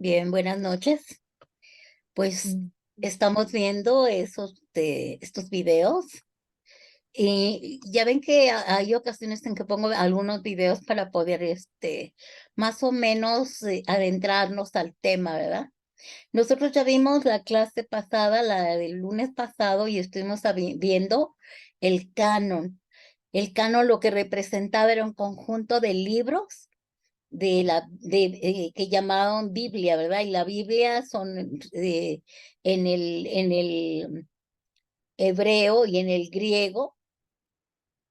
Bien, buenas noches. Pues estamos viendo estos videos y ya ven que hay ocasiones en que pongo algunos videos para poder, más o menos adentrarnos al tema, ¿verdad? Nosotros ya vimos la clase pasada, la del lunes pasado, y estuvimos viendo el canon. El canon lo que representaba era un conjunto de libros que llamaban Biblia, ¿verdad? Y la Biblia son en el hebreo y en el griego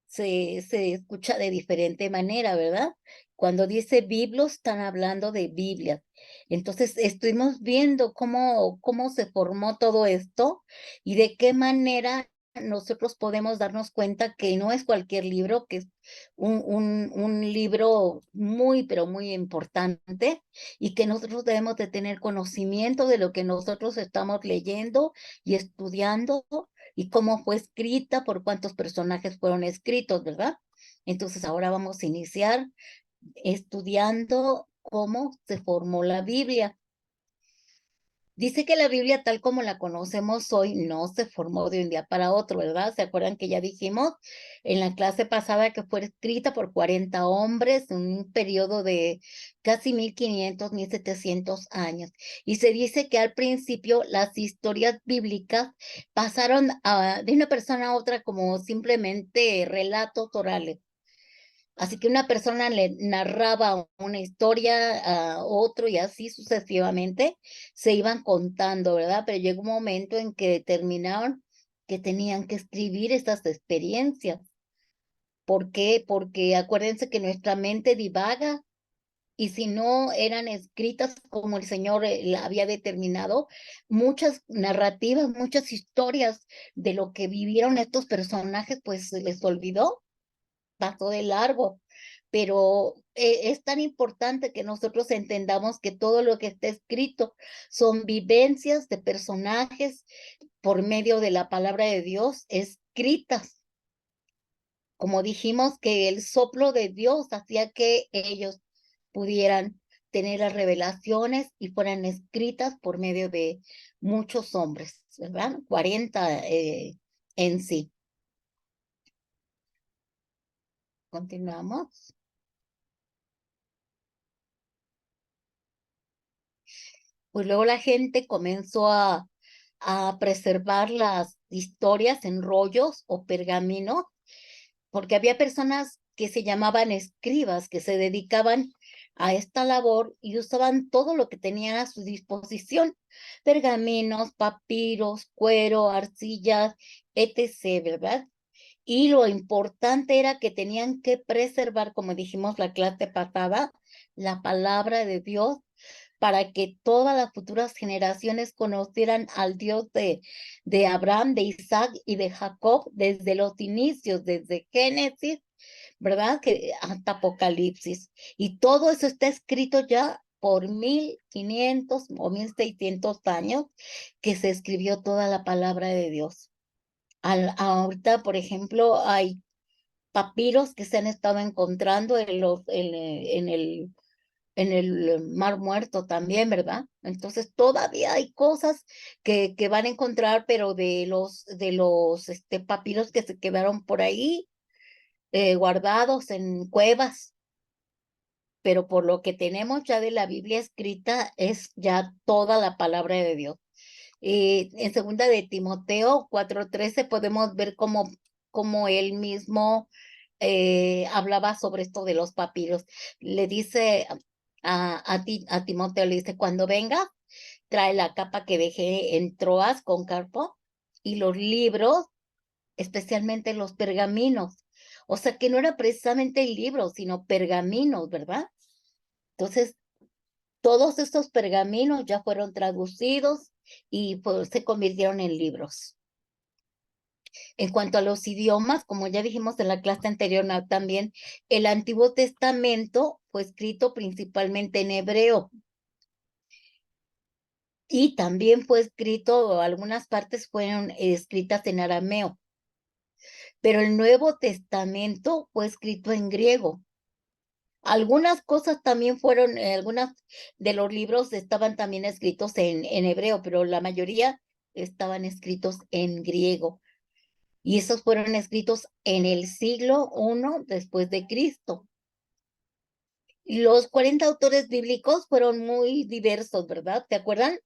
se escucha de diferente manera, ¿verdad? Cuando dice Biblos, están hablando de Biblia. Entonces, estuvimos viendo cómo se formó todo esto y de qué manera nosotros podemos darnos cuenta que no es cualquier libro, que es un libro muy, pero muy importante y que nosotros debemos de tener conocimiento de lo que nosotros estamos leyendo y estudiando y cómo fue escrita, por cuántos personajes fueron escritos, ¿verdad? Entonces ahora vamos a iniciar estudiando cómo se formó la Biblia. Dice que la Biblia tal como la conocemos hoy no se formó de un día para otro, ¿verdad? ¿Se acuerdan que ya dijimos en la clase pasada que fue escrita por 40 hombres en un periodo de casi 1500, 1700 años? Y se dice que al principio las historias bíblicas pasaron de una persona a otra como simplemente relatos orales. Así que una persona le narraba una historia a otro y así sucesivamente se iban contando, ¿verdad? Pero llegó un momento en que determinaron que tenían que escribir estas experiencias. ¿Por qué? Porque acuérdense que nuestra mente divaga y si no eran escritas como el Señor la había determinado, muchas narrativas, muchas historias de lo que vivieron estos personajes, pues se les olvidó, pasó de largo, pero es tan importante que nosotros entendamos que todo lo que está escrito son vivencias de personajes por medio de la palabra de Dios escritas. Como dijimos que el soplo de Dios hacía que ellos pudieran tener las revelaciones y fueran escritas por medio de muchos hombres, ¿verdad? 40 en sí. Continuamos. Pues luego la gente comenzó a preservar las historias en rollos o pergaminos, porque había personas que se llamaban escribas, que se dedicaban a esta labor y usaban todo lo que tenían a su disposición, pergaminos, papiros, cuero, arcillas, etc., ¿verdad? Y lo importante era que tenían que preservar, como dijimos la clase pasada, la palabra de Dios para que todas las futuras generaciones conocieran al Dios de Abraham, de Isaac y de Jacob desde los inicios, desde Génesis, ¿verdad? Que hasta Apocalipsis. Y todo eso está escrito ya por 1500 o 1600 años que se escribió toda la palabra de Dios. Ahorita, por ejemplo, hay papiros que se han estado encontrando en el Mar Muerto también, ¿verdad? Entonces todavía hay cosas que van a encontrar, pero de los papiros que se quedaron por ahí guardados en cuevas, pero por lo que tenemos ya de la Biblia escrita es ya toda la palabra de Dios. En segunda de Timoteo 4:13 podemos ver cómo él mismo hablaba sobre esto de los papiros. Le dice a Timoteo, le dice, cuando venga, trae la capa que dejé en Troas con Carpo y los libros, especialmente los pergaminos. O sea que no era precisamente libros, sino pergaminos, ¿verdad? Entonces, todos estos pergaminos ya fueron traducidos y pues, se convirtieron en libros. En cuanto a los idiomas, como ya dijimos en la clase anterior, también el Antiguo Testamento fue escrito principalmente en hebreo y también fue escrito, algunas partes fueron escritas en arameo, pero el Nuevo Testamento fue escrito en griego. Algunas cosas también fueron, algunas de los libros estaban también escritos en hebreo, pero la mayoría estaban escritos en griego. Y esos fueron escritos en el siglo I después de Cristo. Los 40 autores bíblicos fueron muy diversos, ¿verdad? ¿Te acuerdan?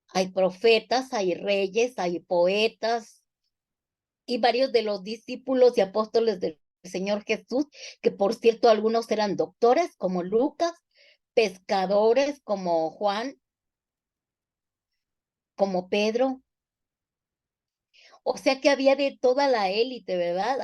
Hay profetas, hay reyes, hay poetas y varios de los discípulos y apóstoles del Señor Jesús, que por cierto algunos eran doctores como Lucas, pescadores como Juan, como Pedro. O sea que había de toda la élite, ¿verdad?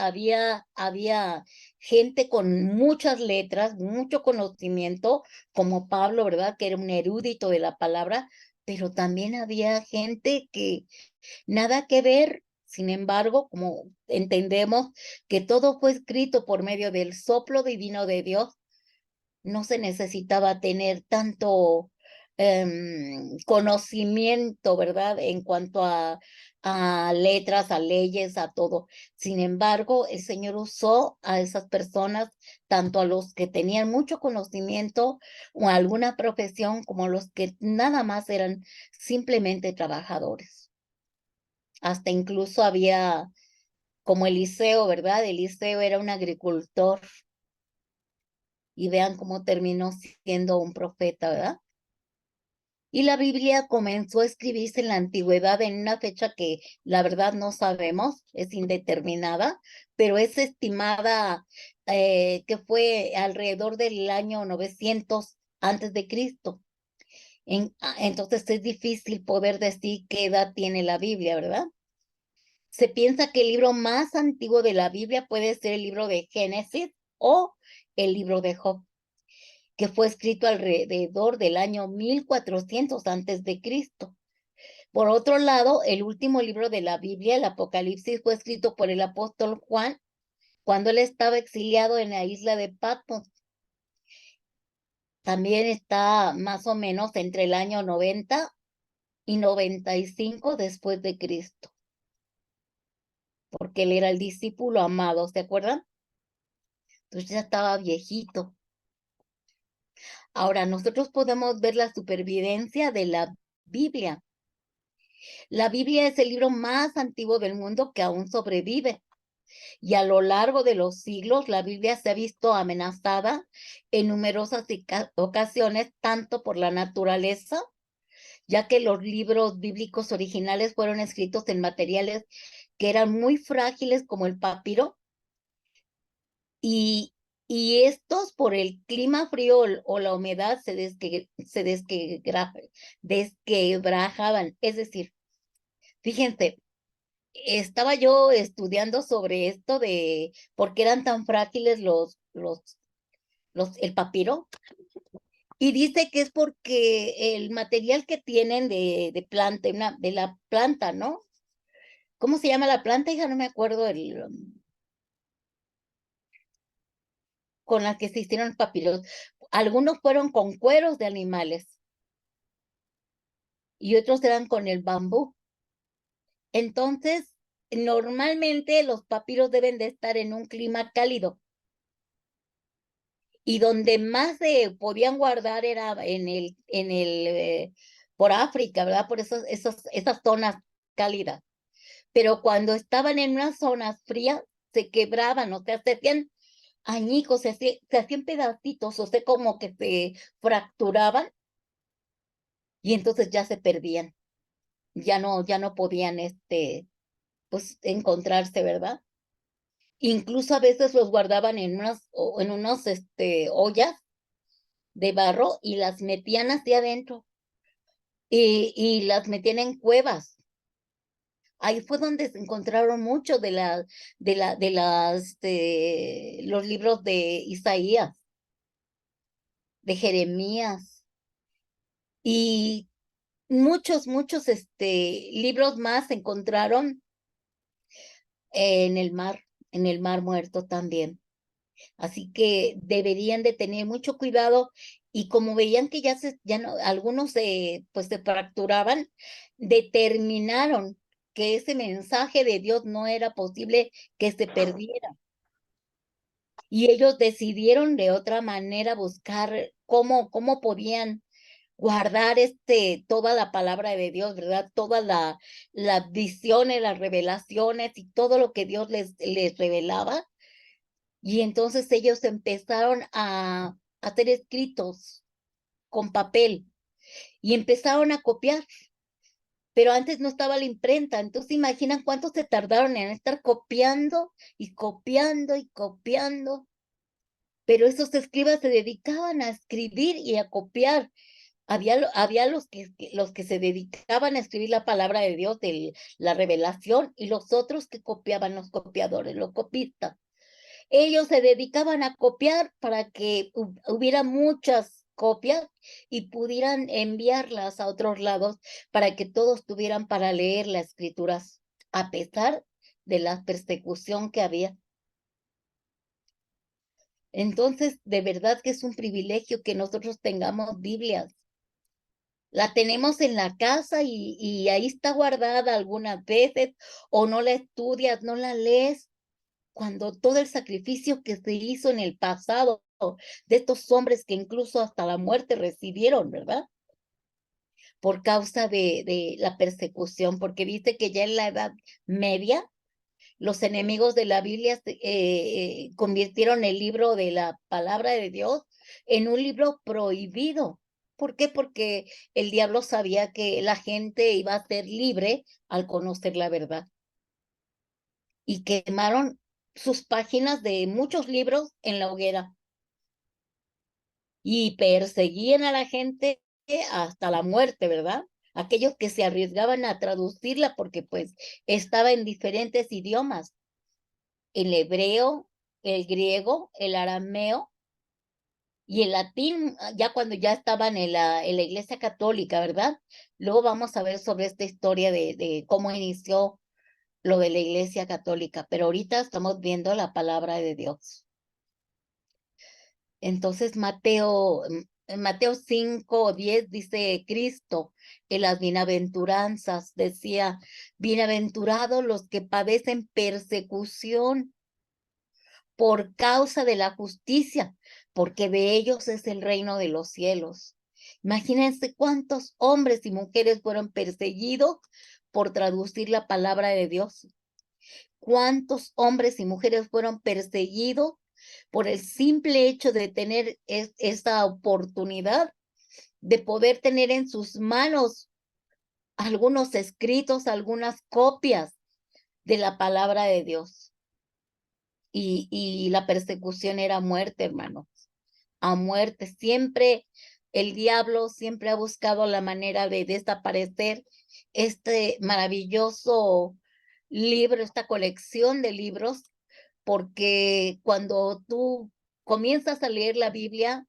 Había gente con muchas letras, mucho conocimiento, como Pablo, ¿verdad? Que era un erudito de la palabra, pero también había gente que nada que ver. Sin embargo, como entendemos que todo fue escrito por medio del soplo divino de Dios, no se necesitaba tener tanto conocimiento, ¿verdad? En cuanto a letras, a leyes, a todo. Sin embargo, el Señor usó a esas personas, tanto a los que tenían mucho conocimiento o alguna profesión, como a los que nada más eran simplemente trabajadores. Hasta incluso había como Eliseo, ¿verdad? Eliseo era un agricultor y vean cómo terminó siendo un profeta, ¿verdad? Y la Biblia comenzó a escribirse en la antigüedad en una fecha que la verdad no sabemos, es indeterminada, pero es estimada que fue alrededor del año 900 antes de Cristo. Entonces es difícil poder decir qué edad tiene la Biblia, ¿verdad? Se piensa que el libro más antiguo de la Biblia puede ser el libro de Génesis o el libro de Job, que fue escrito alrededor del año 1400 antes de Cristo. Por otro lado, el último libro de la Biblia, el Apocalipsis, fue escrito por el apóstol Juan cuando él estaba exiliado en la isla de Patmos. También está más o menos entre el año 90 y 95 después de Cristo, porque él era el discípulo amado, ¿se acuerdan? Entonces ya estaba viejito. Ahora, nosotros podemos ver la supervivencia de la Biblia. La Biblia es el libro más antiguo del mundo que aún sobrevive. Y a lo largo de los siglos, la Biblia se ha visto amenazada en numerosas ocasiones, tanto por la naturaleza, ya que los libros bíblicos originales fueron escritos en materiales que eran muy frágiles, como el papiro, y, y estos por el clima frío o la humedad desquebrajaban. Es decir, fíjense, estaba yo estudiando sobre esto de por qué eran tan frágiles el papiro, y dice que es porque el material que tienen de planta, de la planta, ¿no? ¿Cómo se llama la planta? Hija, no me acuerdo con la que se hicieron los papiros. Algunos fueron con cueros de animales y otros eran con el bambú. Entonces, normalmente los papiros deben de estar en un clima cálido. Y donde más se podían guardar era por África, ¿verdad? Por esas zonas cálidas. Pero cuando estaban en unas zonas frías, se quebraban, o sea, se hacían añicos, se hacían pedacitos, o sea, como que se fracturaban y entonces ya se perdían. Ya no podían, pues, encontrarse, ¿verdad? Incluso a veces los guardaban en unos, ollas de barro y las metían hacia adentro y las metían en cuevas. Ahí fue donde se encontraron muchos de los libros de Isaías, de Jeremías y muchos, libros más se encontraron en el mar Muerto también. Así que deberían de tener mucho cuidado y como veían que ya no, algunos pues se fracturaban, determinaron que ese mensaje de Dios no era posible que se perdiera. Y ellos decidieron de otra manera buscar cómo podían guardar toda la palabra de Dios, ¿verdad? Todas las visiones, las revelaciones y todo lo que Dios les revelaba. Y entonces ellos empezaron a hacer escritos con papel y empezaron a copiar. Pero antes no estaba la imprenta, entonces imaginan cuánto se tardaron en estar copiando y copiando y copiando. Pero esos escribas se dedicaban a escribir y a copiar. Había los que se dedicaban a escribir la palabra de Dios, la revelación, y los otros que copiaban, los copiadores, los copistas. Ellos se dedicaban a copiar para que hubiera muchas copias y pudieran enviarlas a otros lados para que todos tuvieran para leer las escrituras, a pesar de la persecución que había. Entonces, de verdad que es un privilegio que nosotros tengamos Biblias. La tenemos en la casa y ahí está guardada algunas veces, o no la estudias, no la lees, cuando todo el sacrificio que se hizo en el pasado de estos hombres que incluso hasta la muerte recibieron, ¿verdad? Por causa de la persecución, porque dice que ya en la Edad Media los enemigos de la Biblia convirtieron el libro de la palabra de Dios en un libro prohibido. ¿Por qué? Porque el diablo sabía que la gente iba a ser libre al conocer la verdad. Y quemaron sus páginas de muchos libros en la hoguera. Y perseguían a la gente hasta la muerte, ¿verdad? Aquellos que se arriesgaban a traducirla porque pues estaba en diferentes idiomas, el hebreo, el griego, el arameo y el latín, ya cuando ya estaban en la Iglesia Católica, ¿verdad? Luego vamos a ver sobre esta historia de cómo inició lo de la Iglesia Católica, pero ahorita estamos viendo la palabra de Dios. Entonces en Mateo 5:10 dice Cristo en las bienaventuranzas, decía, bienaventurados los que padecen persecución por causa de la justicia, porque de ellos es el reino de los cielos. Imagínense cuántos hombres y mujeres fueron perseguidos por traducir la palabra de Dios. Cuántos hombres y mujeres fueron perseguidos por el simple hecho de tener esa oportunidad de poder tener en sus manos algunos escritos, algunas copias de la palabra de Dios. Y la persecución era muerte, hermanos, a muerte. Siempre el diablo siempre ha buscado la manera de desaparecer este maravilloso libro, esta colección de libros, porque cuando tú comienzas a leer la Biblia,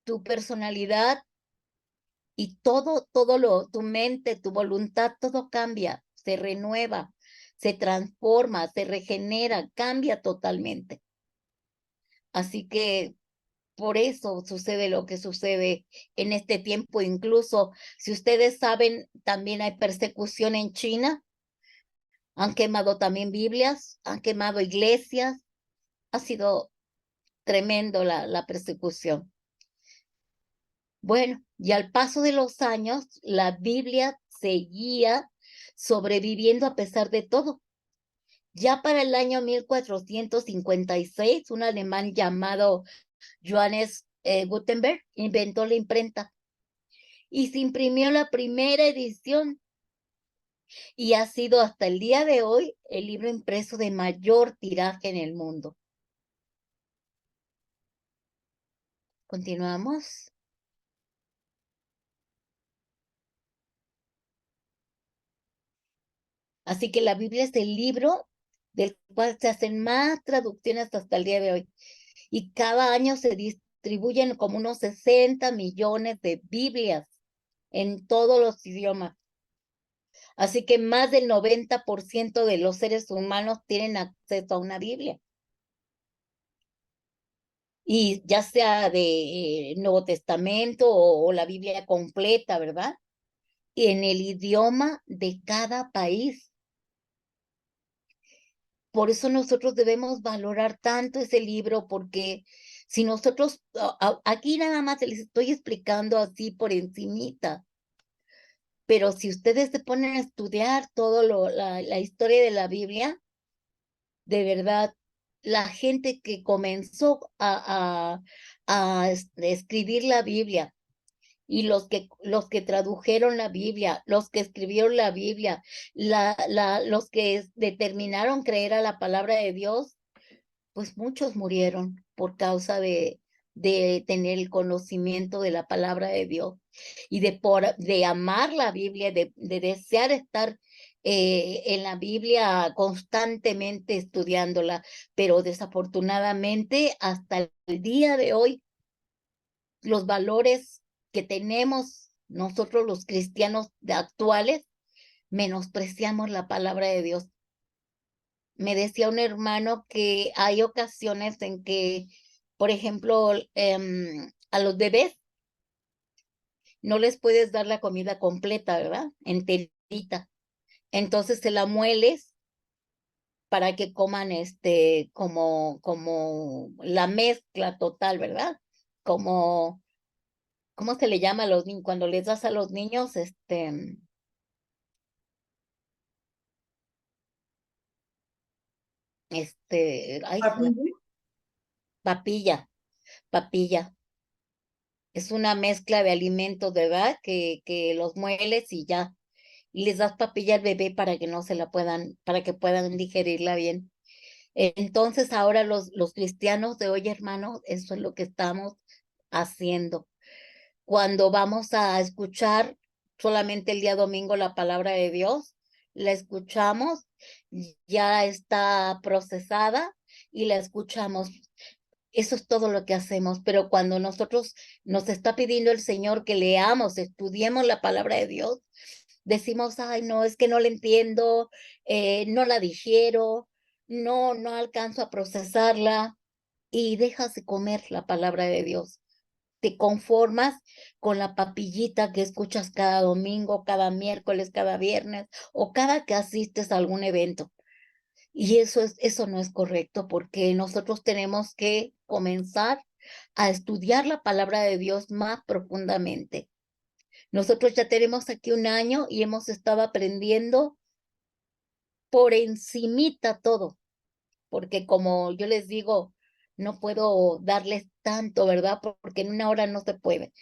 tu personalidad y tu mente, tu voluntad, todo cambia, se renueva, se transforma, se regenera, cambia totalmente. Así que por eso sucede lo que sucede en este tiempo. Incluso, si ustedes saben, también hay persecución en China. Han quemado también Biblias, han quemado iglesias. Ha sido tremendo la persecución. Bueno, y al paso de los años, la Biblia seguía sobreviviendo a pesar de todo. Ya para el año 1456, un alemán llamado Johannes Gutenberg inventó la imprenta y se imprimió la primera edición y ha sido hasta el día de hoy el libro impreso de mayor tiraje en el mundo. Continuamos. Así que la Biblia es el libro del cual se hacen más traducciones hasta el día de hoy. Y cada año se distribuyen como unos 60 millones de Biblias en todos los idiomas. Así que más del 90% de los seres humanos tienen acceso a una Biblia. Y ya sea de Nuevo Testamento o la Biblia completa, ¿verdad? Y en el idioma de cada país. Por eso nosotros debemos valorar tanto ese libro, porque si nosotros, aquí nada más les estoy explicando así por encimita, pero si ustedes se ponen a estudiar todo la historia de la Biblia, de verdad, la gente que comenzó a escribir la Biblia, y los que tradujeron la Biblia, los que escribieron la Biblia, los que determinaron creer a la palabra de Dios, pues muchos murieron por causa de tener el conocimiento de la palabra de Dios y de amar la Biblia, de desear estar en la Biblia constantemente estudiándola, pero desafortunadamente hasta el día de hoy los valores que tenemos nosotros los cristianos actuales, menospreciamos la palabra de Dios. Me decía un hermano que hay ocasiones en que, por ejemplo, a los bebés no les puedes dar la comida completa, ¿verdad? Enterita. Entonces se la mueles para que coman como la mezcla total, ¿verdad? Como, ¿cómo se le llama a los niños? Cuando les das a los niños, ay, Papilla. papilla, papilla. Es una mezcla de alimentos, ¿verdad? Que los mueles y ya. Y les das papilla al bebé para que no se la puedan, para que puedan digerirla bien. Entonces, ahora los cristianos de hoy, hermanos, eso es lo que estamos haciendo. Cuando vamos a escuchar solamente el día domingo la palabra de Dios, la escuchamos, ya está procesada y la escuchamos. Eso es todo lo que hacemos, pero cuando nosotros nos está pidiendo el Señor que leamos, estudiemos la palabra de Dios, decimos, ay, no, es que no la entiendo, no la digiero, no alcanzo a procesarla, y dejas de comer la palabra de Dios. Te conformas con la papillita que escuchas cada domingo, cada miércoles, cada viernes o cada que asistes a algún evento. Y eso no es correcto, porque nosotros tenemos que comenzar a estudiar la palabra de Dios más profundamente. Nosotros ya tenemos aquí un año y hemos estado aprendiendo por encimita todo, porque como yo les digo, no puedo darles tanto, ¿verdad? Porque en una hora no se puede.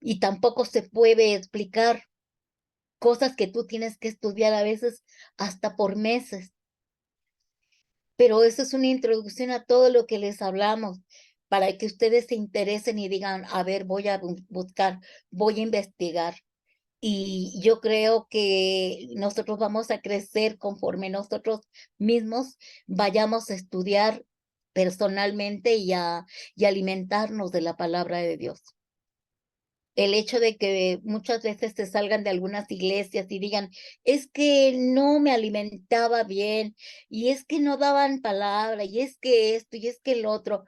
Y tampoco se puede explicar cosas que tú tienes que estudiar a veces hasta por meses. Pero eso es una introducción a todo lo que les hablamos, para que ustedes se interesen y digan, a ver, voy a buscar, voy a investigar. Y yo creo que nosotros vamos a crecer conforme nosotros mismos vayamos a estudiar personalmente y alimentarnos de la palabra de Dios. El hecho de que muchas veces te salgan de algunas iglesias y digan, es que no me alimentaba bien, y es que no daban palabra, y es que esto, y es que el otro.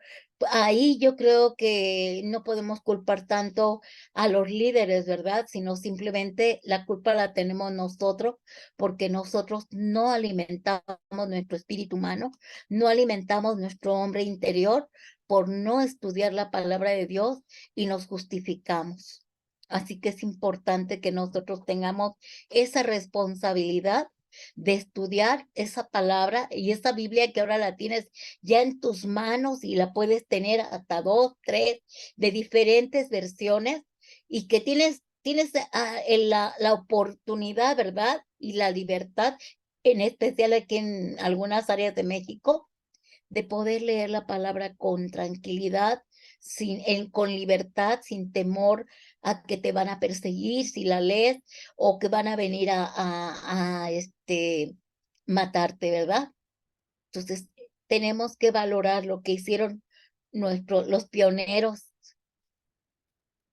Ahí yo creo que no podemos culpar tanto a los líderes, ¿verdad? Sino simplemente la culpa la tenemos nosotros, porque nosotros no alimentamos nuestro espíritu humano, no alimentamos nuestro hombre interior por no estudiar la palabra de Dios y nos justificamos. Así que es importante que nosotros tengamos esa responsabilidad de estudiar esa palabra y esa Biblia que ahora la tienes ya en tus manos y la puedes tener hasta 2, 3 de diferentes versiones, y que tienes la oportunidad, ¿verdad? Y la libertad, en especial aquí en algunas áreas de México, de poder leer la palabra con tranquilidad, con libertad, sin temor a que te van a perseguir si la lees, o que van a venir a matarte, ¿verdad? Entonces, tenemos que valorar lo que hicieron los pioneros,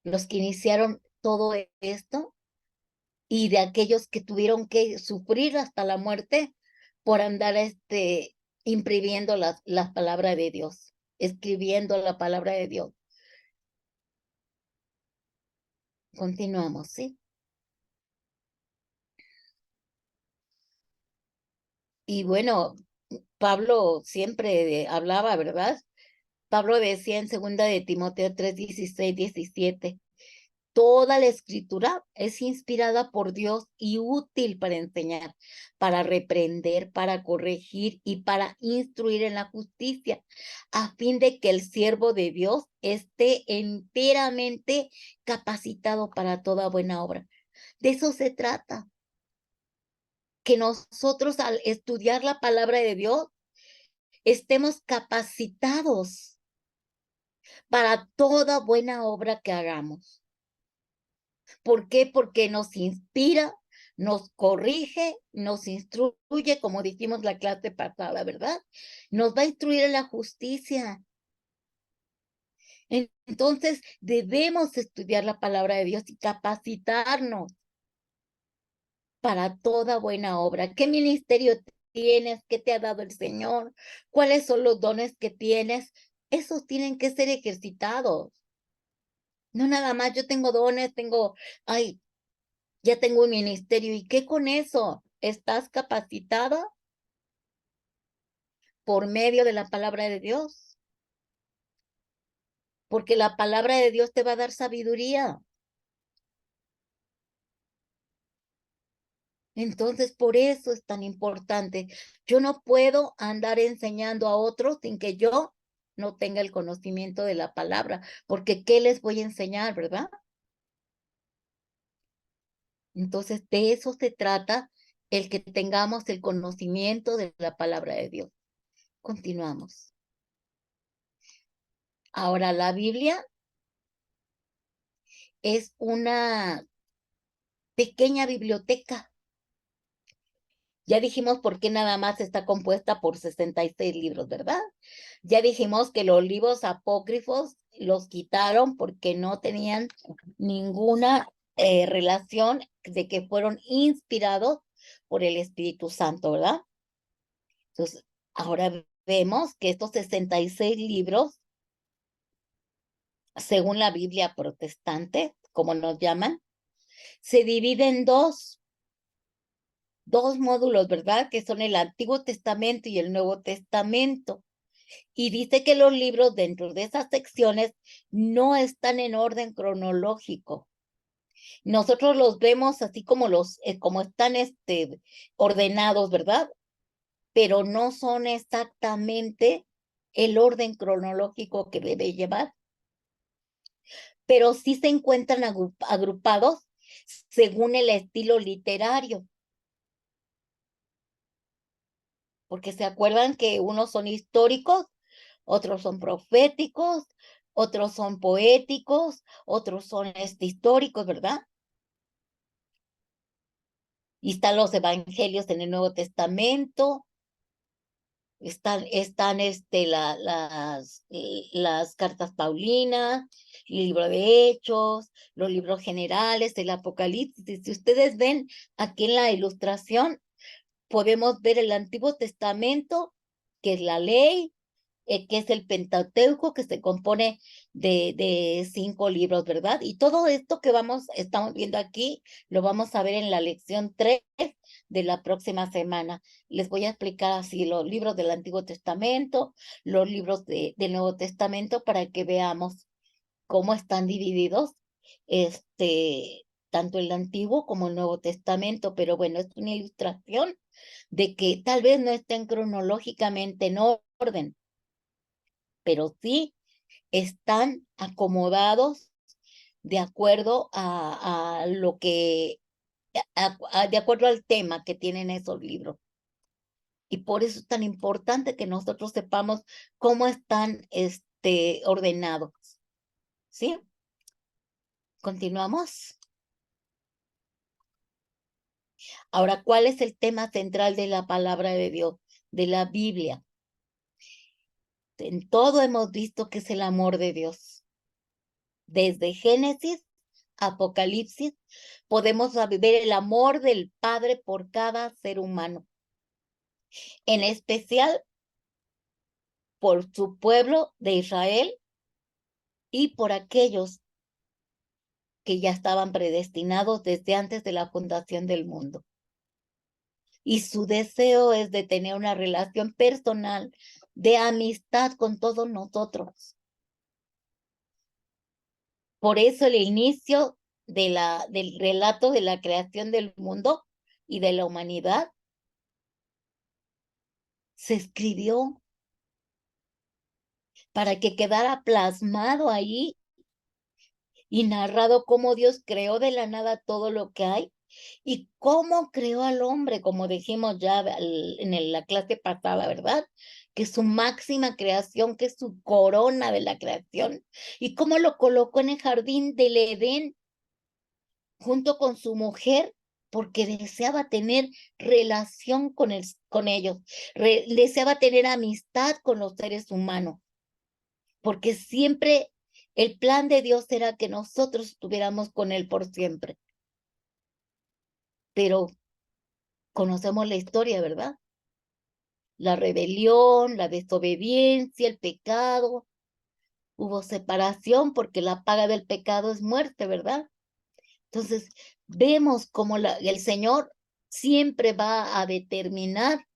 los que iniciaron todo esto, y de aquellos que tuvieron que sufrir hasta la muerte por andar imprimiendo las palabras de Dios, escribiendo la palabra de Dios. Continuamos, ¿sí? Y bueno, Pablo siempre hablaba, ¿verdad? Pablo decía en 2 Timoteo 3:16, 17, toda la escritura es inspirada por Dios y útil para enseñar, para reprender, para corregir y para instruir en la justicia, a fin de que el siervo de Dios esté enteramente capacitado para toda buena obra. De eso se trata, que nosotros al estudiar la palabra de Dios estemos capacitados para toda buena obra que hagamos. ¿Por qué? Porque nos inspira, nos corrige, nos instruye, como dijimos la clase pasada, ¿verdad? Nos va a instruir en la justicia. Entonces, debemos estudiar la palabra de Dios y capacitarnos para toda buena obra. ¿Qué ministerio tienes? ¿Qué te ha dado el Señor? ¿Cuáles son los dones que tienes? Esos tienen que ser ejercitados. No nada más, yo tengo dones, ay, ya tengo un ministerio. ¿Y qué con eso? ¿Estás capacitada por medio de la palabra de Dios? Porque la palabra de Dios te va a dar sabiduría. Entonces, por eso es tan importante. Yo no puedo andar enseñando a otros sin que yo no tenga el conocimiento de la palabra, porque ¿qué les voy a enseñar, verdad? Entonces, de eso se trata el que tengamos el conocimiento de la palabra de Dios. Continuamos. Ahora, la Biblia es una pequeña biblioteca. Ya dijimos por qué nada más está compuesta por 66 libros, ¿verdad? Ya dijimos que los libros apócrifos los quitaron porque no tenían ninguna relación de que fueron inspirados por el Espíritu Santo, ¿verdad? Entonces, ahora vemos que estos 66 libros, según la Biblia protestante, como nos llaman, se dividen en dos módulos, ¿verdad? Que son el Antiguo Testamento y el Nuevo Testamento. Y dice que los libros dentro de esas secciones no están en orden cronológico. Nosotros los vemos así como como están ordenados, ¿verdad? Pero no son exactamente el orden cronológico que debe llevar. Pero sí se encuentran agrupados según el estilo literario. Porque se acuerdan que unos son históricos, otros son proféticos, otros son poéticos, otros son históricos, ¿verdad? Y están los evangelios en el Nuevo Testamento, están las cartas Paulinas, el libro de Hechos, los libros generales, el Apocalipsis. Si ustedes ven aquí en la ilustración, podemos ver el Antiguo Testamento, que es la ley, que es el Pentateuco, que se compone de 5 libros, ¿verdad? Y todo esto que estamos viendo aquí, lo vamos a ver en la lección 3 de la próxima semana. Les voy a explicar así los libros del Antiguo Testamento, los libros del Nuevo Testamento, para que veamos cómo están divididos, tanto el Antiguo como el Nuevo Testamento. Pero bueno, es una ilustración de que tal vez no estén cronológicamente en orden, pero sí están acomodados de acuerdo a lo que, de acuerdo al tema que tienen esos libros. Y por eso es tan importante que nosotros sepamos cómo están ordenados. ¿Sí? Continuamos. Ahora, ¿cuál es el tema central de la palabra de Dios, de la Biblia? En todo hemos visto que es el amor de Dios. Desde Génesis, Apocalipsis, podemos ver el amor del Padre por cada ser humano, en especial por su pueblo de Israel y por aquellos que ya estaban predestinados desde antes de la fundación del mundo. y su deseo es de tener una relación personal de amistad con todos nosotros. Por eso el inicio del relato de la creación del mundo y de la humanidad se escribió para que quedara plasmado ahí y narrado cómo Dios creó de la nada todo lo que hay y cómo creó al hombre, como dijimos ya en la clase pasada, ¿verdad? Que es su máxima creación, que es su corona de la creación, y cómo lo colocó en el jardín del Edén junto con su mujer, porque deseaba tener relación con ellos, deseaba tener amistad con los seres humanos, porque siempre el plan de Dios era que nosotros estuviéramos con Él por siempre. Pero conocemos la historia, ¿verdad? La rebelión, la desobediencia, el pecado. Hubo separación porque la paga del pecado es muerte, ¿verdad? Entonces, vemos cómo el Señor siempre va a determinar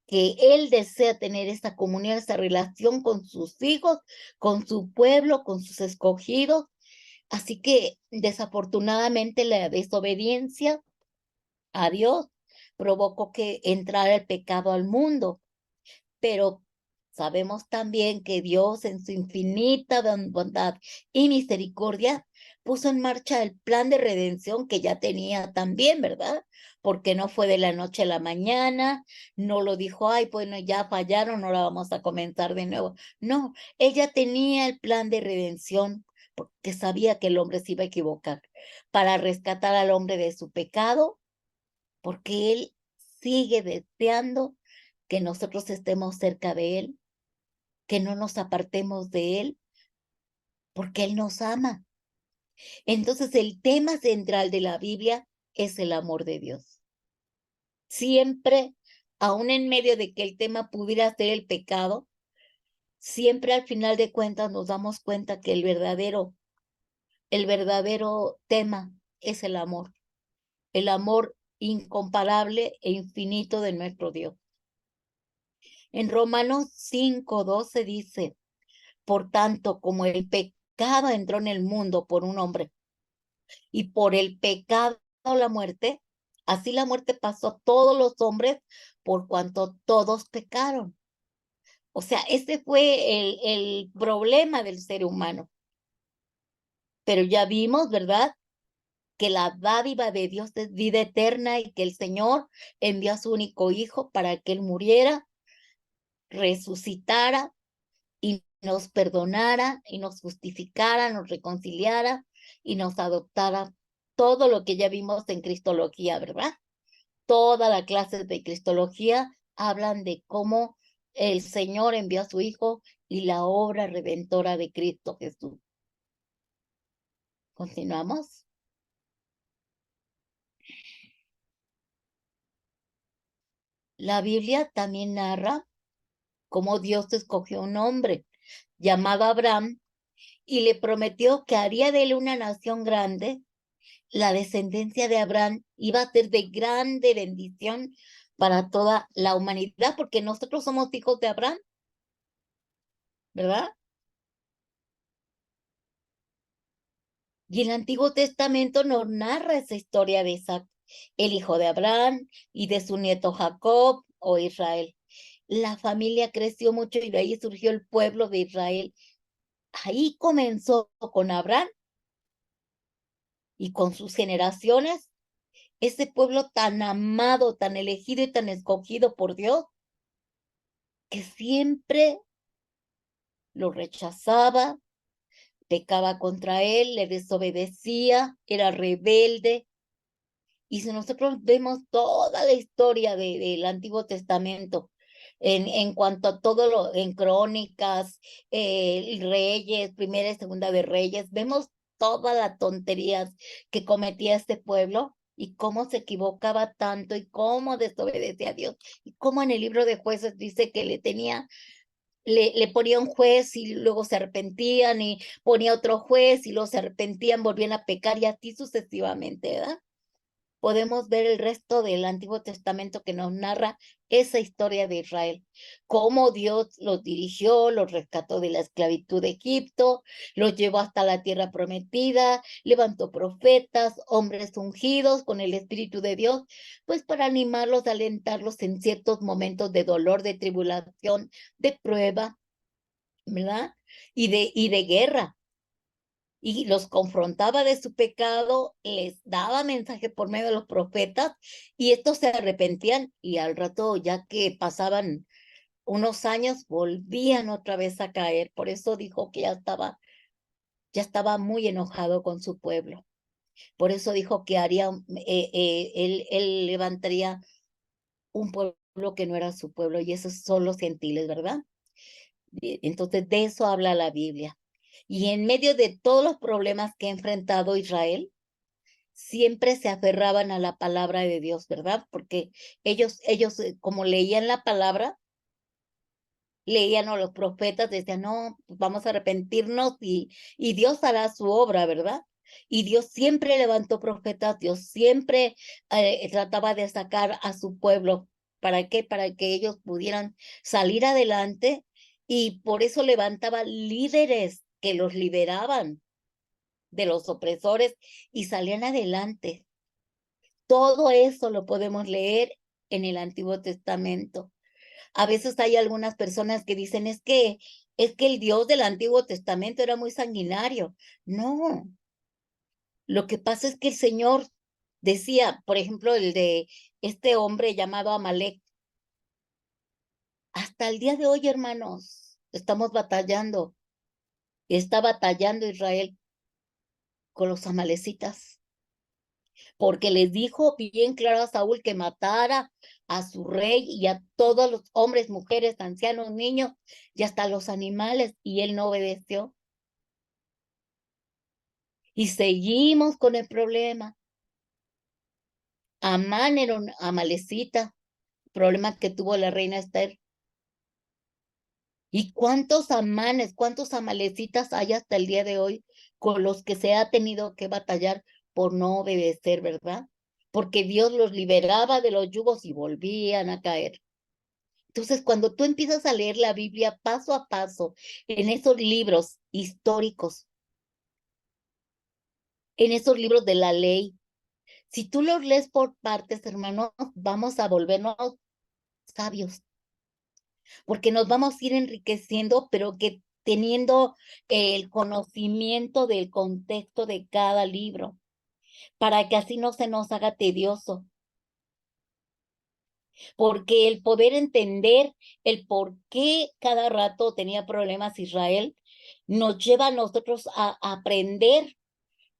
que Él desea tener esta comunión, esta relación con sus hijos, con su pueblo, con sus escogidos. Así que desafortunadamente la desobediencia a Dios provocó que entrara el pecado al mundo, pero sabemos también que Dios en su infinita bondad y misericordia puso en marcha el plan de redención que ya tenía también, ¿verdad? Porque no fue de la noche a la mañana, no lo dijo, ay, bueno, ya fallaron, ahora vamos a comenzar de nuevo. No, ella tenía el plan de redención porque sabía que el hombre se iba a equivocar para rescatar al hombre de su pecado, porque él sigue deseando que nosotros estemos cerca de Él, que no nos apartemos de Él, porque Él nos ama. Entonces, el tema central de la Biblia es el amor de Dios. Siempre, aún en medio de que el tema pudiera ser el pecado, siempre al final de cuentas nos damos cuenta que el verdadero tema es el amor incomparable e infinito de nuestro Dios. En Romanos 5:12 dice, por tanto, como el pecado entró en el mundo por un hombre y por el pecado la muerte, así la muerte pasó a todos los hombres por cuanto todos pecaron. O sea, ese fue el problema del ser humano. Pero ya vimos, ¿verdad? Que la dádiva de Dios es vida eterna y que el Señor envió a su único hijo para que Él muriera, resucitara y nos perdonara y nos justificara, nos reconciliara y nos adoptara. Todo lo que ya vimos en Cristología, ¿verdad? Toda la clase de Cristología hablan de cómo el Señor envió a su Hijo y la obra redentora de Cristo Jesús. ¿Continuamos? La Biblia también narra cómo Dios escogió un hombre llamado Abraham y le prometió que haría de él una nación grande. La descendencia de Abraham iba a ser de grande bendición para toda la humanidad, porque nosotros somos hijos de Abraham, ¿verdad? Y el Antiguo Testamento nos narra esa historia de Isaac, el hijo de Abraham, y de su nieto Jacob o Israel. La familia creció mucho y de ahí surgió el pueblo de Israel. Ahí comenzó con Abraham y con sus generaciones, ese pueblo tan amado, tan elegido y tan escogido por Dios, que siempre lo rechazaba, pecaba contra él, le desobedecía, era rebelde. Y si nosotros vemos toda la historia del Antiguo Testamento, en cuanto a todo lo, en Crónicas, Reyes, Primera y Segunda de Reyes, vemos todas las tonterías que cometía este pueblo y cómo se equivocaba tanto y cómo desobedecía a Dios y cómo en el libro de Jueces dice que le ponía un juez y luego se arrepentían y ponía otro juez y luego se arrepentían, volvían a pecar y así sucesivamente, ¿verdad? podemos ver el resto del Antiguo Testamento que nos narra esa historia de Israel, cómo Dios los dirigió, los rescató de la esclavitud de Egipto, los llevó hasta la tierra prometida, levantó profetas, hombres ungidos con el Espíritu de Dios, pues para animarlos, alentarlos en ciertos momentos de dolor, de tribulación, de prueba, ¿verdad? Y de guerra. Y los confrontaba de su pecado, les daba mensaje por medio de los profetas, y estos se arrepentían, y al rato, ya que pasaban unos años, volvían otra vez a caer. Por eso dijo que ya estaba muy enojado con su pueblo. Por eso dijo que haría, él levantaría un pueblo que no era su pueblo, y esos son los gentiles, ¿verdad? Entonces, de eso habla la Biblia. Y en medio de todos los problemas que ha enfrentado Israel, siempre se aferraban a la palabra de Dios, ¿verdad? Porque ellos como leían la palabra, leían a los profetas, decían, no, pues vamos a arrepentirnos y Dios hará su obra, ¿verdad? Y Dios siempre levantó profetas, Dios siempre trataba de sacar a su pueblo. ¿Para qué? Para que ellos pudieran salir adelante, y por eso levantaba líderes que los liberaban de los opresores y salían adelante. Todo eso lo podemos leer en el Antiguo Testamento. A veces hay algunas personas que dicen, es que el Dios del Antiguo Testamento era muy sanguinario. No, lo que pasa es que el Señor decía, por ejemplo, el de este hombre llamado Amalek, hasta el día de hoy, hermanos, estamos batallando. Está batallando Israel con los amalecitas, porque les dijo bien claro a Saúl que matara a su rey y a todos los hombres, mujeres, ancianos, niños y hasta los animales, y él no obedeció. Y seguimos con el problema. Amán era una amalecita, problema que tuvo la reina Esther. ¿Y cuántos amanes, cuántos amalecitas hay hasta el día de hoy con los que se ha tenido que batallar por no obedecer, verdad? Porque Dios los liberaba de los yugos y volvían a caer. Entonces, cuando tú empiezas a leer la Biblia paso a paso en esos libros históricos, en esos libros de la ley, si tú los lees por partes, hermanos, vamos a volvernos sabios, porque nos vamos a ir enriqueciendo, pero que teniendo el conocimiento del contexto de cada libro, para que así no se nos haga tedioso, porque el poder entender el por qué cada rato tenía problemas Israel, nos lleva a nosotros a aprender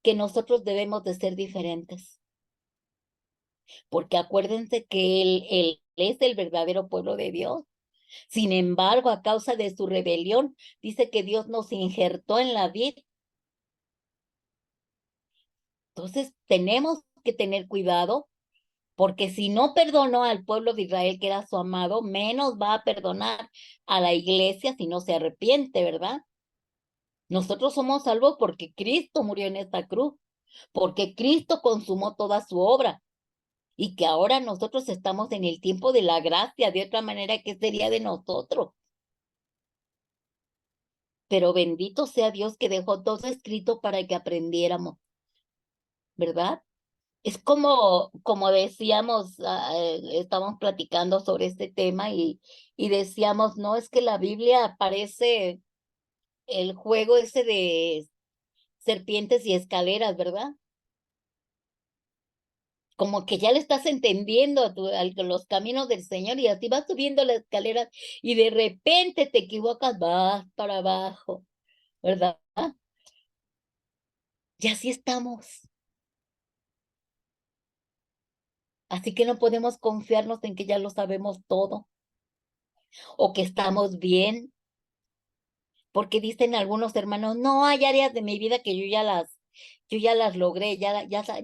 que nosotros debemos de ser diferentes. Porque acuérdense que él es el verdadero pueblo de Dios. Sin embargo, a causa de su rebelión, dice que Dios nos injertó en la vid. Entonces, tenemos que tener cuidado, porque si no perdonó al pueblo de Israel, que era su amado, menos va a perdonar a la iglesia si no se arrepiente, ¿verdad? Nosotros somos salvos porque Cristo murió en esta cruz, porque Cristo consumó toda su obra, y que ahora nosotros estamos en el tiempo de la gracia. De otra manera, ¿qué sería de nosotros? Pero bendito sea Dios que dejó todo escrito para que aprendiéramos, ¿verdad? Es como decíamos, estamos platicando sobre este tema, y decíamos, no, es que la Biblia parece el juego ese de serpientes y escaleras, ¿verdad? Como que ya le estás entendiendo a los caminos del Señor, y así vas subiendo las escaleras y de repente te equivocas, vas para abajo, ¿verdad? Y así estamos. Así que no podemos confiarnos en que ya lo sabemos todo o que estamos bien, porque dicen algunos hermanos, no, hay áreas de mi vida que yo ya las logré, ya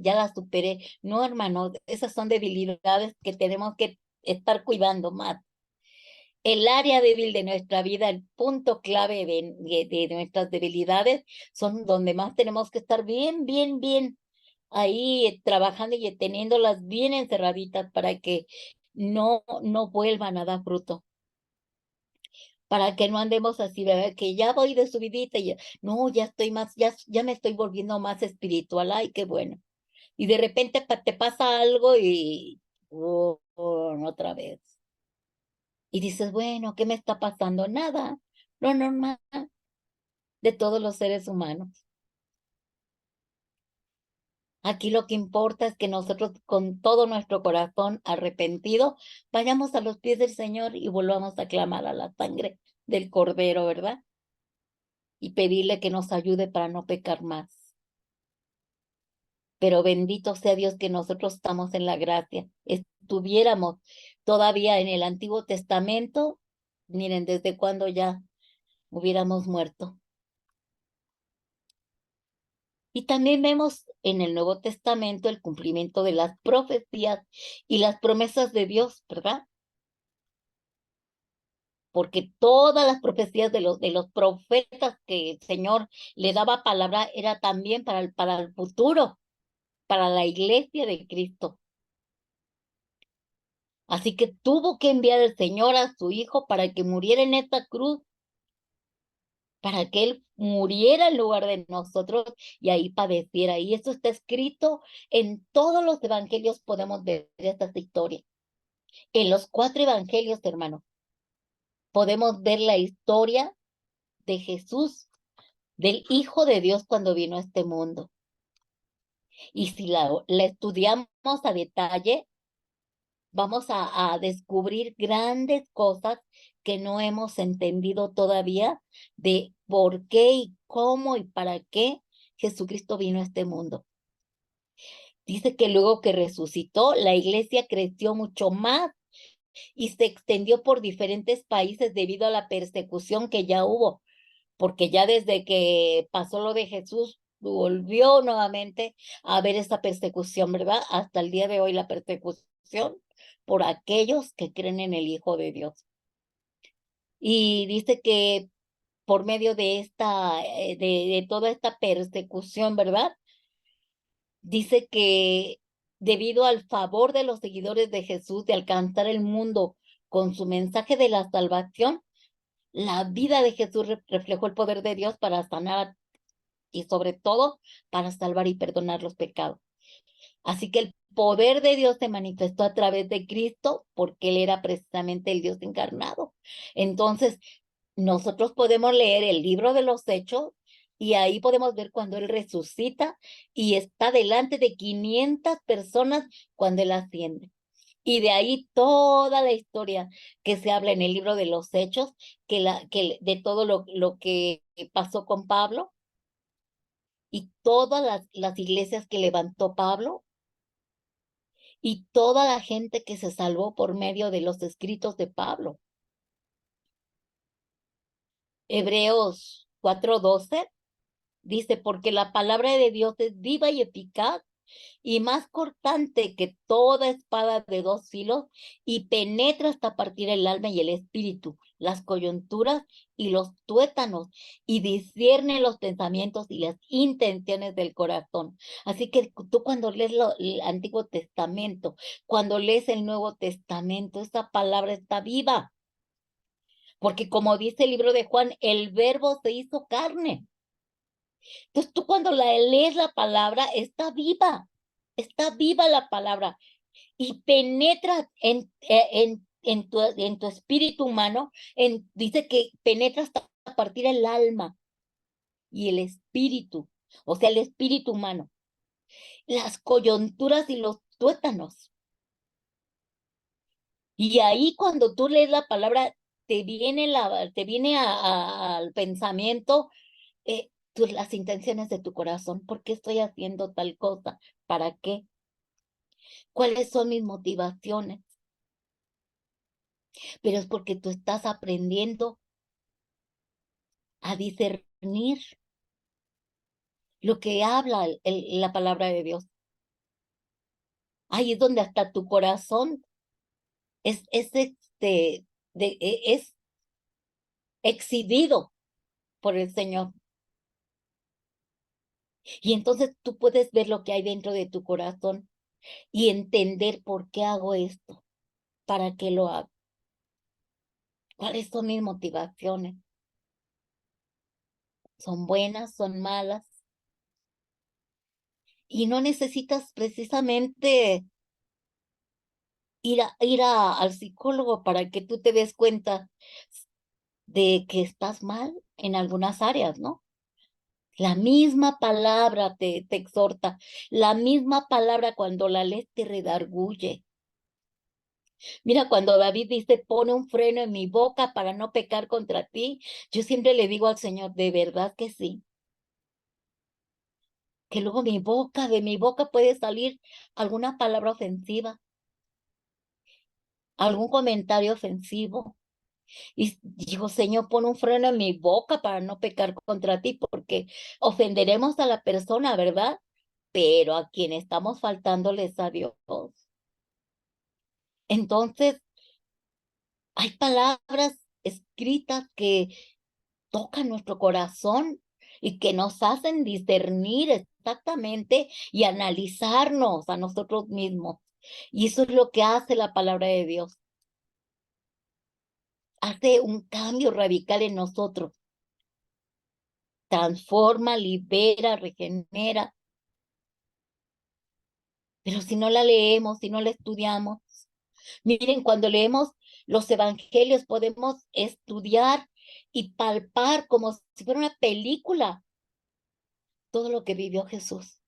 las superé. No, hermanos, esas son debilidades que tenemos que estar cuidando más. El área débil de nuestra vida, el punto clave de nuestras debilidades, son donde más tenemos que estar bien, bien, bien ahí trabajando y teniéndolas bien encerraditas para que no vuelvan a dar fruto, para que no andemos así, ¿verdad? Que ya voy de subidita y no, ya estoy más, ya me estoy volviendo más espiritual, ay, qué bueno. Y de repente te pasa algo y otra vez. Y dices, bueno, ¿qué me está pasando? Nada, lo normal de todos los seres humanos. Aquí lo que importa es que nosotros con todo nuestro corazón arrepentido vayamos a los pies del Señor y volvamos a clamar a la sangre del Cordero, ¿verdad? Y pedirle que nos ayude para no pecar más. Pero bendito sea Dios que nosotros estamos en la gracia. Estuviéramos todavía en el Antiguo Testamento, miren, desde cuándo ya hubiéramos muerto. Y también vemos en el Nuevo Testamento el cumplimiento de las profecías y las promesas de Dios, ¿verdad? Porque todas las profecías de los profetas que el Señor le daba palabra era también para el futuro, para la iglesia de Cristo. Así que tuvo que enviar el Señor a su Hijo para que muriera en esta cruz, para que Él muriera en lugar de nosotros y ahí padeciera. Y eso está escrito en todos los evangelios, podemos ver estas historias. En los 4 evangelios, hermano, podemos ver la historia de Jesús, del Hijo de Dios cuando vino a este mundo. Y si la estudiamos a detalle, vamos a descubrir grandes cosas que no hemos entendido todavía de por qué y cómo y para qué Jesucristo vino a este mundo. Dice que luego que resucitó, la iglesia creció mucho más y se extendió por diferentes países debido a la persecución que ya hubo, porque ya desde que pasó lo de Jesús, volvió nuevamente a haber esa persecución, ¿verdad? Hasta el día de hoy la persecución por aquellos que creen en el Hijo de Dios. Y dice que por medio de de toda esta persecución, ¿verdad? Dice que debido al favor de los seguidores de Jesús de alcanzar el mundo con su mensaje de la salvación, la vida de Jesús reflejó el poder de Dios para sanar y sobre todo para salvar y perdonar los pecados. Así que el poder de Dios se manifestó a través de Cristo porque Él era precisamente el Dios encarnado. Entonces, nosotros podemos leer el libro de los Hechos y ahí podemos ver cuando Él resucita y está delante de 500 personas cuando Él asciende. Y de ahí toda la historia que se habla en el libro de los Hechos, que de todo lo que pasó con Pablo y todas las iglesias que levantó Pablo y toda la gente que se salvó por medio de los escritos de Pablo. Hebreos 4:12 dice, porque la palabra de Dios es viva y eficaz y más cortante que toda espada de 2 filos y penetra hasta partir el alma y el espíritu, las coyunturas y los tuétanos y discierne los pensamientos y las intenciones del corazón. Así que tú cuando lees el Antiguo Testamento, cuando lees el Nuevo Testamento, esa palabra está viva. Porque como dice el libro de Juan, el verbo se hizo carne. Entonces tú cuando lees la palabra, está viva la palabra y penetra en tu espíritu humano, dice que penetra hasta partir el alma y el espíritu, o sea, el espíritu humano, las coyunturas y los tuétanos. Y ahí cuando tú lees la palabra, te viene al pensamiento las intenciones de tu corazón. ¿Por qué estoy haciendo tal cosa? ¿Para qué? ¿Cuáles son mis motivaciones? Pero es porque tú estás aprendiendo a discernir lo que habla la palabra de Dios. Ahí es donde hasta tu corazón es exhibido por el Señor. Y entonces tú puedes ver lo que hay dentro de tu corazón y entender por qué hago esto, para qué lo hago, cuáles son mis motivaciones. ¿Son buenas? ¿Son malas? Y no necesitas precisamente al psicólogo para que tú te des cuenta de que estás mal en algunas áreas, ¿no? La misma palabra te exhorta, la misma palabra cuando la lees te redarguye. Mira, cuando David dice, pone un freno en mi boca para no pecar contra ti, yo siempre le digo al Señor, de verdad que sí, que luego de mi boca puede salir alguna palabra ofensiva, algún comentario ofensivo. Y digo, Señor, pon un freno en mi boca para no pecar contra ti, porque ofenderemos a la persona, ¿verdad? Pero a quien estamos faltándoles a Dios. Entonces, hay palabras escritas que tocan nuestro corazón y que nos hacen discernir exactamente y analizarnos a nosotros mismos. Y eso es lo que hace la palabra de Dios. Hace un cambio radical en nosotros. Transforma, libera, regenera. Pero si no la leemos, si no la estudiamos, miren, cuando leemos los evangelios podemos estudiar y palpar como si fuera una película todo lo que vivió Jesús,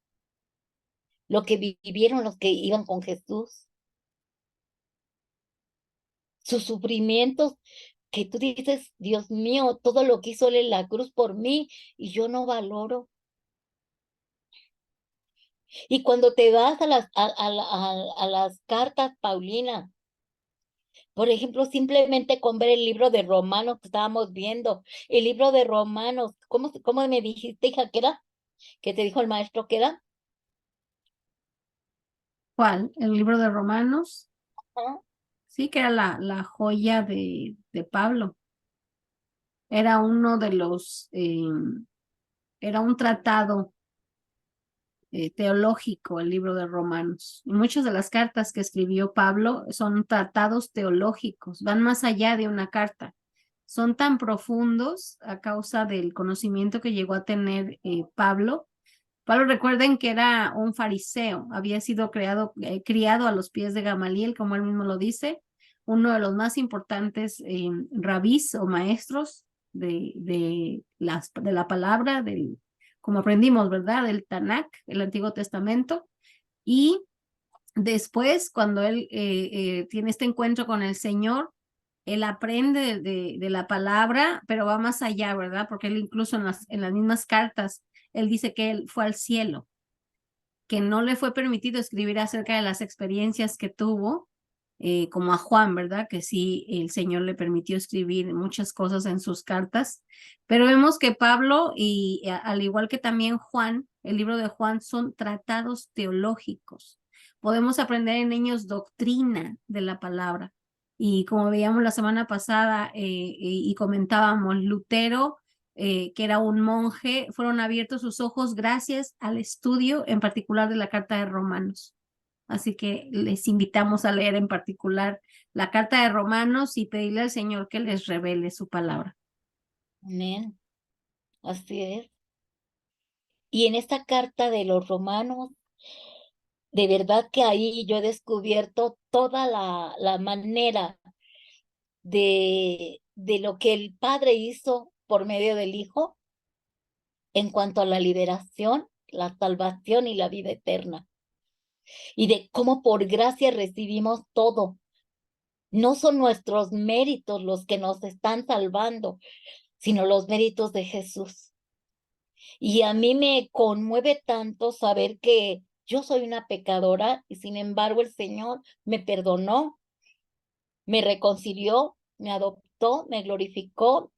lo que vivieron los que iban con Jesús, sus sufrimientos, que tú dices, Dios mío, todo lo que hizo él en la cruz por mí y yo no valoro. Y cuando te vas a las cartas Paulinas, por ejemplo, simplemente con ver el libro de Romanos que estábamos viendo, el libro de Romanos, ¿cómo me dijiste, hija, que era? ¿Qué te dijo el maestro que era? ¿Cuál? El libro de Romanos. Ajá. Sí, que era la joya de Pablo. Era uno de los, era un tratado teológico, el libro de Romanos. Y muchas de las cartas que escribió Pablo son tratados teológicos, van más allá de una carta. Son tan profundos a causa del conocimiento que llegó a tener Pablo. Pablo, recuerden que era un fariseo, había sido criado a los pies de Gamaliel, como él mismo lo dice, uno de los más importantes rabís o maestros de la palabra, como aprendimos, ¿verdad? Del Tanakh, el Antiguo Testamento. Y después, cuando él tiene este encuentro con el Señor, él aprende de la palabra, pero va más allá, ¿verdad? Porque él incluso en las mismas cartas, él dice que él fue al cielo, que no le fue permitido escribir acerca de las experiencias que tuvo, como a Juan, ¿verdad? Que sí, el Señor le permitió escribir muchas cosas en sus cartas, pero vemos que Pablo y al igual que también Juan, el libro de Juan son tratados teológicos. Podemos aprender en ellos doctrina de la palabra. Y como veíamos la semana pasada y comentábamos, Lutero que era un monje, fueron abiertos sus ojos gracias al estudio en particular de la Carta de Romanos. Así que les invitamos a leer en particular la Carta de Romanos y pedirle al Señor que les revele su palabra. Amén. Así es. Y en esta carta de los romanos, de verdad que ahí yo he descubierto toda la manera de lo que el Padre hizo por medio del Hijo en cuanto a la liberación, la salvación y la vida eterna. Y de cómo por gracia recibimos todo. No son nuestros méritos los que nos están salvando, sino los méritos de Jesús. Y a mí me conmueve tanto saber que yo soy una pecadora y sin embargo el Señor me perdonó, me reconcilió, me adoptó, me glorificó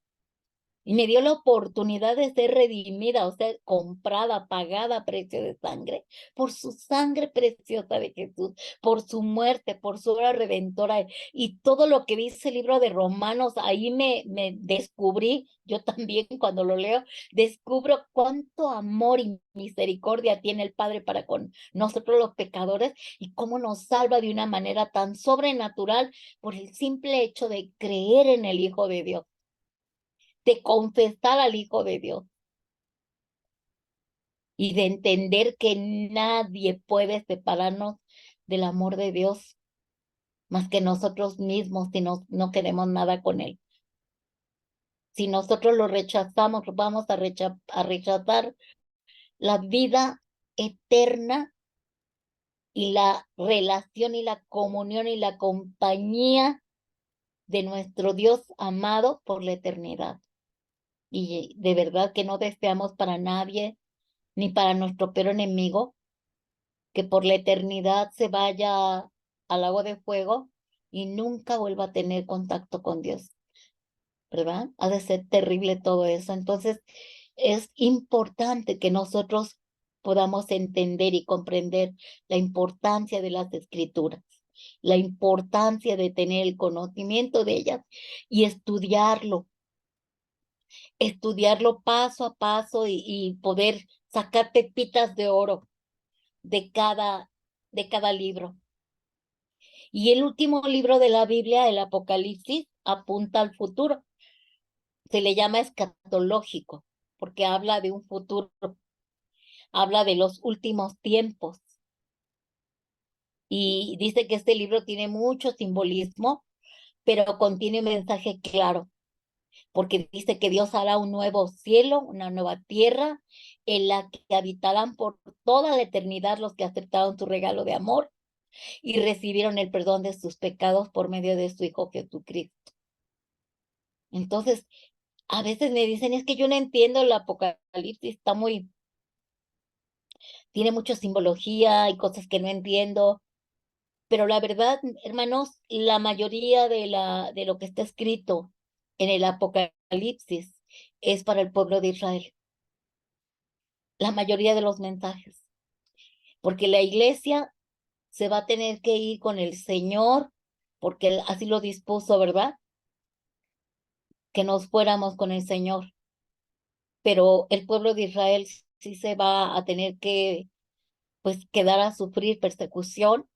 y me dio la oportunidad de ser redimida, o sea, comprada, pagada a precio de sangre, por su sangre preciosa de Jesús, por su muerte, por su obra redentora. Y todo lo que dice el libro de Romanos, ahí me descubrí, yo también cuando lo leo, descubro cuánto amor y misericordia tiene el Padre para con nosotros los pecadores y cómo nos salva de una manera tan sobrenatural por el simple hecho de creer en el Hijo de Dios, de confesar al Hijo de Dios y de entender que nadie puede separarnos del amor de Dios más que nosotros mismos si no queremos nada con Él. Si nosotros lo rechazamos, vamos a rechazar la vida eterna y la relación y la comunión y la compañía de nuestro Dios amado por la eternidad. Y de verdad que no deseamos para nadie, ni para nuestro peor enemigo, que por la eternidad se vaya al lago de fuego y nunca vuelva a tener contacto con Dios, ¿verdad? Ha de ser terrible todo eso. Entonces, es importante que nosotros podamos entender y comprender la importancia de las escrituras, la importancia de tener el conocimiento de ellas y estudiarlo paso a paso y poder sacar pepitas de oro de cada libro. Y el último libro de la Biblia, el Apocalipsis, apunta al futuro. Se le llama escatológico, porque habla de un futuro, habla de los últimos tiempos. Y dice que este libro tiene mucho simbolismo, pero contiene un mensaje claro, porque dice que Dios hará un nuevo cielo, una nueva tierra, en la que habitarán por toda la eternidad los que aceptaron su regalo de amor y recibieron el perdón de sus pecados por medio de su Hijo Jesucristo. Entonces, a veces me dicen, es que yo no entiendo el Apocalipsis, tiene mucha simbología y cosas que no entiendo, pero la verdad, hermanos, la mayoría de lo que está escrito en el Apocalipsis es para el pueblo de Israel, la mayoría de los mensajes, porque la iglesia se va a tener que ir con el Señor, porque Él así lo dispuso, ¿verdad? Que nos fuéramos con el Señor, pero el pueblo de Israel sí se va a tener que, pues, quedar a sufrir persecución.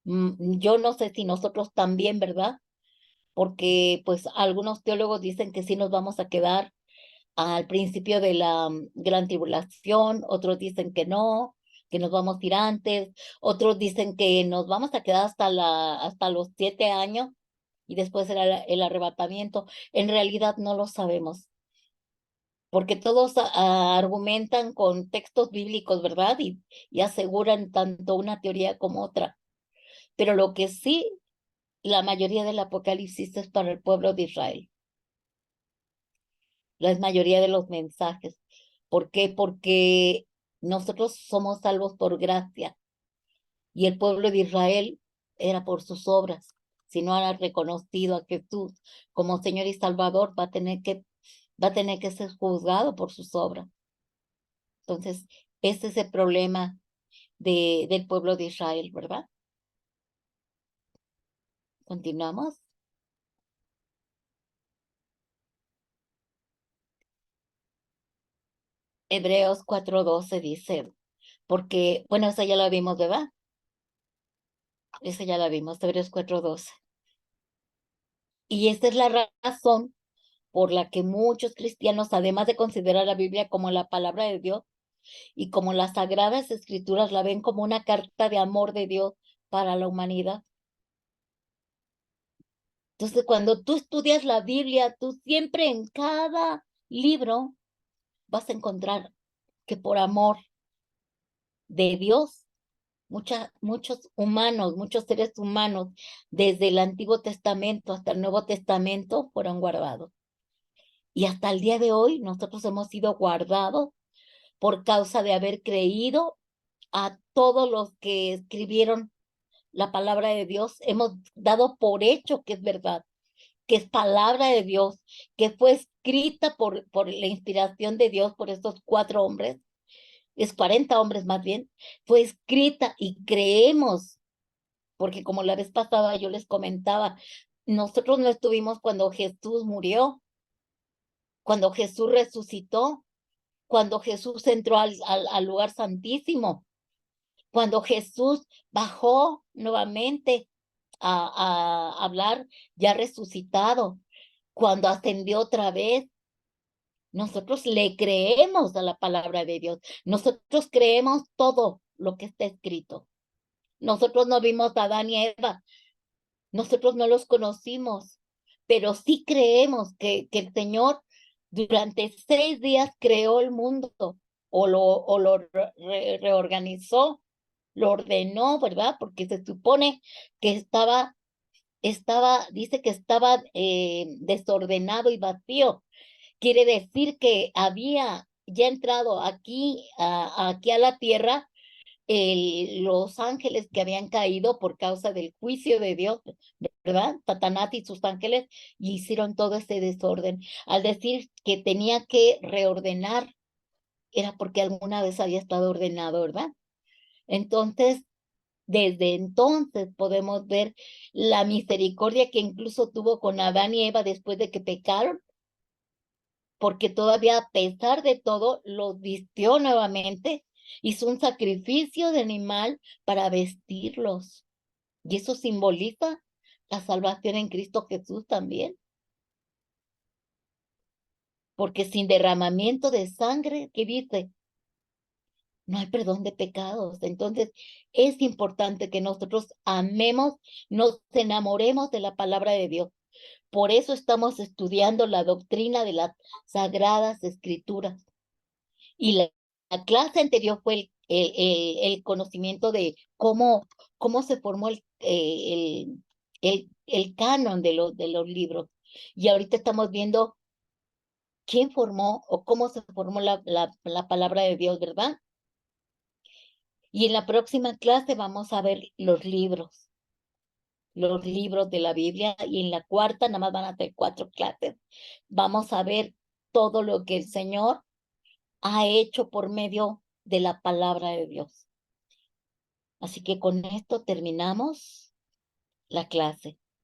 Yo no sé si nosotros también, ¿verdad? Porque, pues, algunos teólogos dicen que sí nos vamos a quedar al principio de la gran tribulación, otros dicen que nos vamos a ir antes, otros dicen que nos vamos a quedar hasta los 7 años y después el arrebatamiento. En realidad no lo sabemos, porque todos argumentan con textos bíblicos, ¿verdad? Y aseguran tanto una teoría como otra. Pero lo que sí, la mayoría del Apocalipsis es para el pueblo de Israel, la mayoría de los mensajes. ¿Por qué? Porque nosotros somos salvos por gracia y el pueblo de Israel era por sus obras. Si no han reconocido a Jesús como Señor y Salvador, va a tener que ser juzgado por sus obras. Entonces, ese es el problema del pueblo de Israel, ¿verdad? Continuamos. Hebreos 4:12 dice, porque, bueno, esa ya la vimos, ¿verdad? Esa ya la vimos, Hebreos 4:12. Y esta es la razón por la que muchos cristianos, además de considerar la Biblia como la palabra de Dios y como las sagradas escrituras, la ven como una carta de amor de Dios para la humanidad. Entonces, cuando tú estudias la Biblia, tú siempre en cada libro vas a encontrar que por amor de Dios, muchos humanos, muchos seres humanos, desde el Antiguo Testamento hasta el Nuevo Testamento, fueron guardados. Y hasta el día de hoy nosotros hemos sido guardados por causa de haber creído a todos los que escribieron la palabra de Dios. Hemos dado por hecho que es verdad. que es palabra de Dios, que fue escrita por la inspiración de Dios por estos 4 hombres, es 40 hombres más bien, fue escrita y creemos, porque como la vez pasada yo les comentaba, nosotros no estuvimos cuando Jesús murió, cuando Jesús resucitó, cuando Jesús entró al lugar santísimo, cuando Jesús bajó nuevamente a hablar ya resucitado, cuando ascendió otra vez. Nosotros le creemos a la palabra de Dios. Nosotros creemos todo lo que está escrito. Nosotros no vimos a Adán y Eva. Nosotros no los conocimos, pero sí creemos que el Señor durante 6 días creó el mundo o lo reorganizó, lo ordenó, ¿verdad? Porque se supone que dice que estaba desordenado y vacío. Quiere decir que había ya entrado aquí a la tierra los ángeles que habían caído por causa del juicio de Dios, ¿verdad? Satanás y sus ángeles y hicieron todo ese desorden. Al decir que tenía que reordenar, era porque alguna vez había estado ordenado, ¿verdad? Entonces, desde entonces podemos ver la misericordia que incluso tuvo con Adán y Eva después de que pecaron, porque todavía a pesar de todo los vistió nuevamente, hizo un sacrificio de animal para vestirlos. Y eso simboliza la salvación en Cristo Jesús también, porque sin derramamiento de sangre, ¿qué dice? No hay perdón de pecados. Entonces, es importante que nosotros amemos, nos enamoremos de la palabra de Dios. Por eso estamos estudiando la doctrina de las Sagradas Escrituras. Y la clase anterior fue el conocimiento de cómo se formó el canon de los libros. Y ahorita estamos viendo quién formó o cómo se formó la palabra de Dios, ¿verdad? Y en la próxima clase vamos a ver los libros de la Biblia, y en la cuarta nada más van a ser 4 clases. Vamos a ver todo lo que el Señor ha hecho por medio de la palabra de Dios. Así que con esto terminamos la clase.